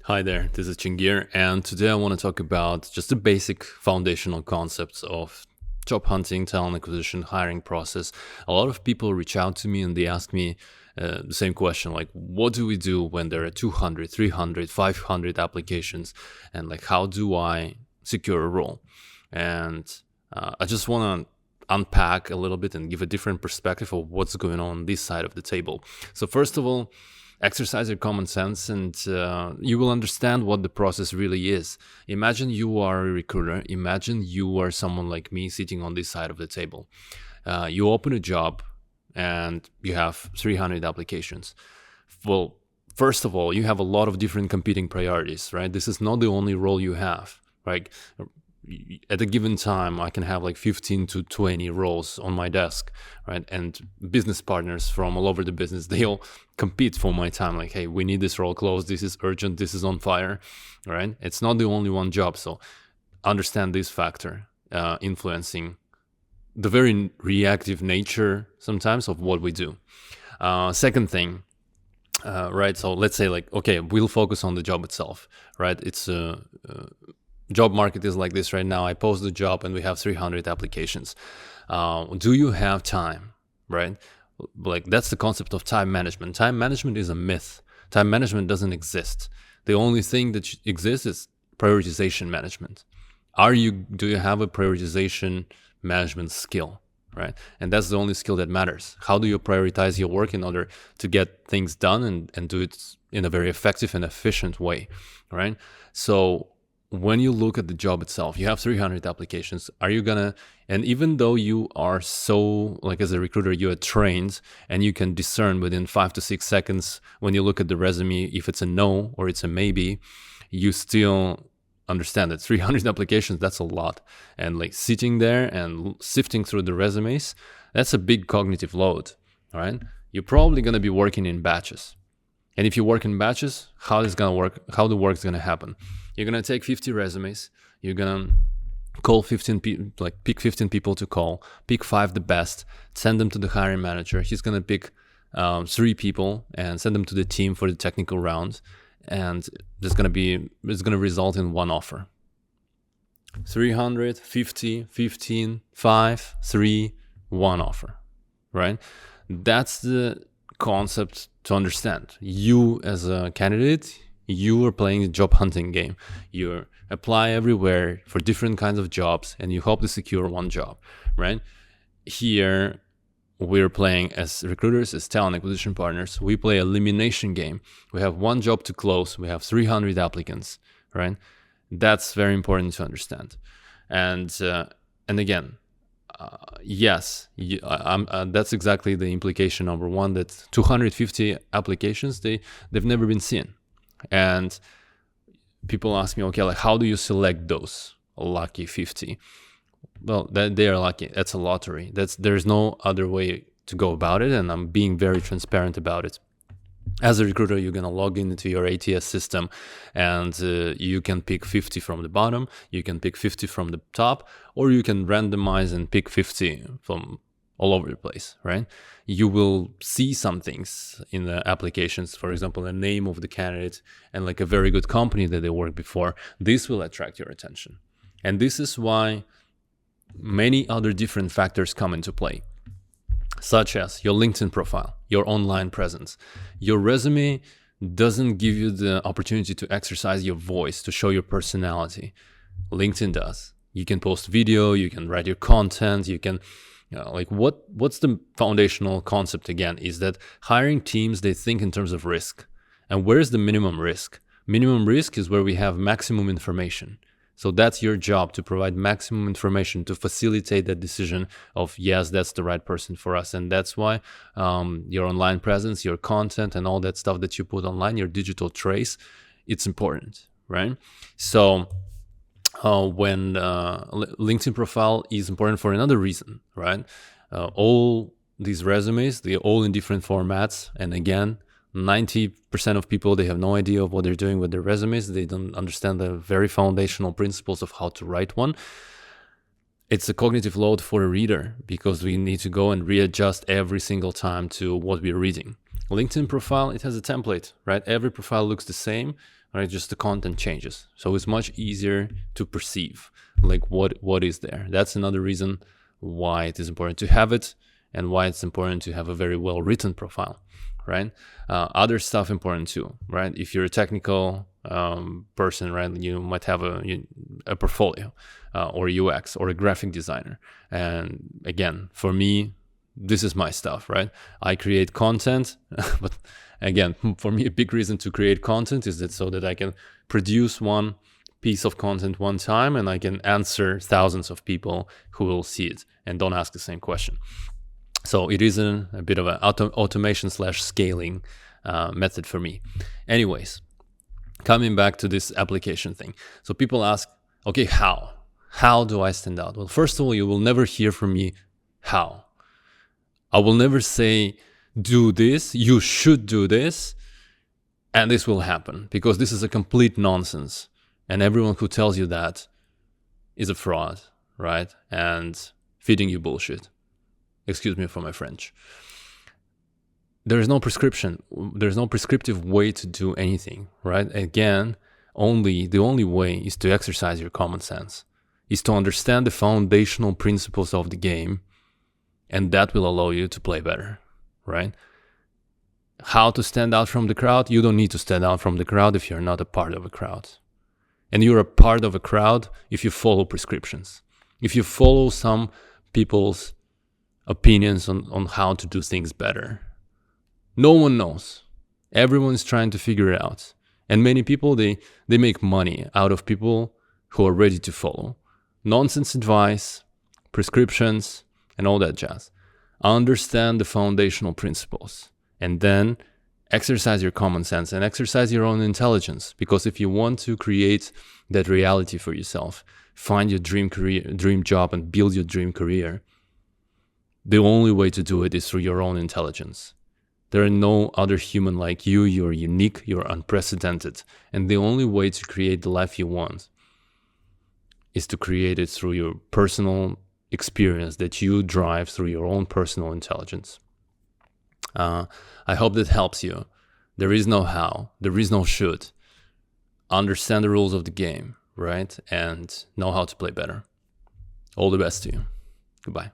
Hi there, this is Chingir, and today I want to talk about just the basic foundational concepts of job hunting, talent acquisition, hiring process. A lot of people reach out to me and they ask me the same question, like, what do we do when there are 200, 300, 500 applications, and like, how do I secure a role? And I just want to unpack a little bit and give a different perspective of what's going on this side of the table. So first of all, exercise your common sense and you will understand what the process really is. Imagine you are a recruiter. Imagine you are someone like me sitting on this side of the table. You open a job and you have 300 applications. Well, first of all, you have a lot of different competing priorities, right? This is not the only role you have, right? At a given time, I can have like 15 to 20 roles on my desk, right? And business partners from all over the business, they all compete for my time. Like, hey, we need this role closed. This is urgent. This is on fire, right? It's not the only one job. So understand this factor influencing the very reactive nature sometimes of what we do. Second thing, right? So let's say like, okay, we'll focus on the job itself, right? It's job market is like this right now. I post the job and we have 300 applications. Do you have time, right? Like that's the concept of time management. Time management is a myth. Time management doesn't exist. The only thing that exists is prioritization management. Do you have a prioritization management skill, right? And that's the only skill that matters. How do you prioritize your work in order to get things done and do it in a very effective and efficient way, right? So when you look at the job itself, you have 300 applications. And even though you are so, like as a recruiter, you are trained and you can discern within 5 to 6 seconds when you look at the resume, if it's a no or it's a maybe, you still understand that 300 applications, that's a lot. And like sitting there and sifting through the resumes, that's a big cognitive load, all right? You're probably going to be working in batches. And if you work in batches, how the work's going to happen? You're going to take 50 resumes. You're going to call 15 people, like pick 15 people to call, pick 5 the best, send them to the hiring manager. He's going to pick 3 people and send them to the team for the technical round. And it's going to result in one offer. 300, 50, 15, 5, 3, one offer, right? That's the concept to understand. You as a candidate, you are playing a job hunting game. You apply everywhere for different kinds of jobs and you hope to secure one job, right? Here, we're playing as recruiters, as talent acquisition partners. We play elimination game. We have one job to close. We have 300 applicants, right? That's very important to understand. And again, yes, that's exactly the implication number one, that 250 applications, they've never been seen. And people ask me, okay, like how do you select those lucky 50? Well, they are lucky. That's a lottery. There's no other way to go about it, and I'm being very transparent about it. As a recruiter, you're gonna log into your ATS system, and you can pick 50 from the bottom, you can pick 50 from the top, or you can randomize and pick 50 from all over the place, right? You will see some things in the applications, for example, the name of the candidate and like a very good company that they worked before. This will attract your attention, and this is why many other different factors come into play, such as your LinkedIn profile, your online presence. Your resume doesn't give you the opportunity to exercise your voice, to show your personality. LinkedIn does. You can post video, you can write your content, you can, what's the foundational concept again is that hiring teams, they think in terms of risk. And where is the minimum risk? Minimum risk is where we have maximum information. So that's your job, to provide maximum information to facilitate that decision of, yes, that's the right person for us. And that's why your online presence, your content, and all that stuff that you put online, your digital trace, it's important, right? So when LinkedIn profile is important for another reason, right? All these resumes, they're all in different formats. And again, 90% of people, they have no idea of what they're doing with their resumes. They don't understand the very foundational principles of how to write one. It's a cognitive load for a reader because we need to go and readjust every single time to what we're reading. LinkedIn profile, it has a template, right? Every profile looks the same, right? Just the content changes. So it's much easier to perceive like what is there. That's another reason why it is important to have it and why it's important to have a very well written profile, right? Other stuff important too, right? If you're a technical person, right, you might have a portfolio or UX or a graphic designer. And again, for me, this is my stuff, right? I create content, but again, for me, a big reason to create content is that so that I can produce one piece of content one time and I can answer thousands of people who will see it and don't ask the same question. So it is a bit of an automation / scaling method for me. Anyways, coming back to this application thing. So people ask, okay, how? How do I stand out? Well, first of all, you will never hear from me how. I will never say, do this, you should do this, and this will happen, because this is a complete nonsense. And everyone who tells you that is a fraud, right? And feeding you bullshit. Excuse me for my French. There is no prescription. There's no prescriptive way to do anything, right? Again, the only way is to exercise your common sense, is to understand the foundational principles of the game, and that will allow you to play better, right? How to stand out from the crowd? You don't need to stand out from the crowd if you're not a part of a crowd. And you're a part of a crowd if you follow prescriptions. If you follow some people's opinions on how to do things better. No one knows. Everyone's trying to figure it out. And many people, they make money out of people who are ready to follow nonsense advice, prescriptions, and all that jazz. Understand the foundational principles and then exercise your common sense and exercise your own intelligence. Because if you want to create that reality for yourself, find your dream career, dream job, and build your dream career, the only way to do it is through your own intelligence. There are no other human like you. You're unique, you're unprecedented. And the only way to create the life you want is to create it through your personal experience that you drive through your own personal intelligence. I hope that helps you. There is no how, there is no should. Understand the rules of the game, right? And know how to play better. All the best to you. Goodbye.